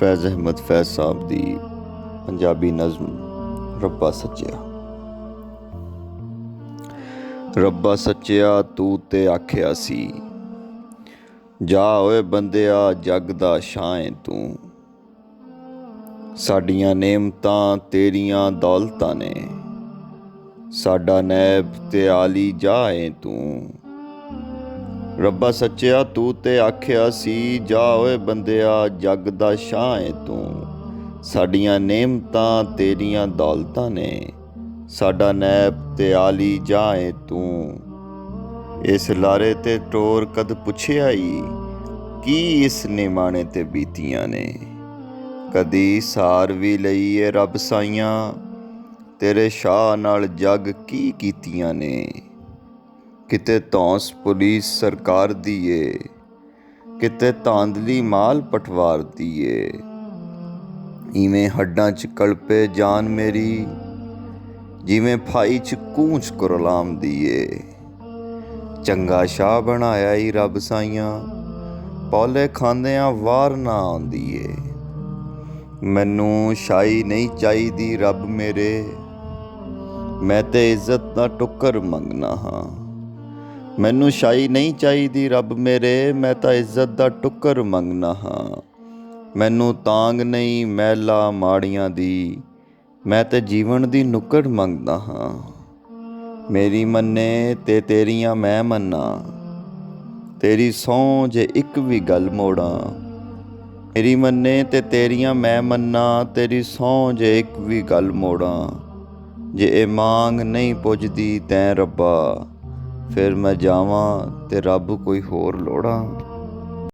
फैज़ अहमद फैज़ साहब दी पंजाबी नज़म रब्बा सच्चिया। रब्बा सच्चिया तू ते आखिया सी, जा ओए बंदिया जग दा शाह है तू। साडियां नेमतां तेरियां दौलतां ने, साडा नैब ते आली जा है तू। रब्बा सच्चिया तू ते आखिया सी, जा ओए बंदिया जग दा शाह है तू। साडियां नेमतां तेरियां दौलतां ने, साडा नैब ते आली जा है तू। इस लारे ते टोर कद पुछिया ई, की इस निमाणे ते बीतियां ने। कदी सार भी लई ए रब साइयां, तेरे शाह नाल जग की कीतियां ने। किते धौंस पुलिस सरकार दी ए, किते धांधली माल पटवार दी ए। इवें हड्डां च कलपे जान मेरी, जिवें फाई च कूंच कुरलाम दी ए। चंगा शाह बनाया ई रब साइयां, पौले खांदियां वार ना आउंदी ए। मैनू शाही नहीं चाहीदी रब मेरे, मैं ते इज्जत दा टुक्कर मंगना हाँ। मैनू शाही नहीं चाहीदी रब मेरे, मैं तां इज्जत दा टुक्कर मंगना हाँ। मैनू तांग नहीं मैला माड़ियां दी, मैं ते जीवन दी नुक्कड़ मंगदा हाँ। मेरी मन्ने ते तेरियां मैं मन्ना, तेरी सौं जे इक भी गल मोड़ां। मेरी मन्ने ते तेरियां मैं मन्ना, तेरी सौं जे इक भी गल मोड़ां। जे ए मांग नहीं पुजदी तैं रब्बा, फिर मैं जावां ते रब कोई होर लोड़ां।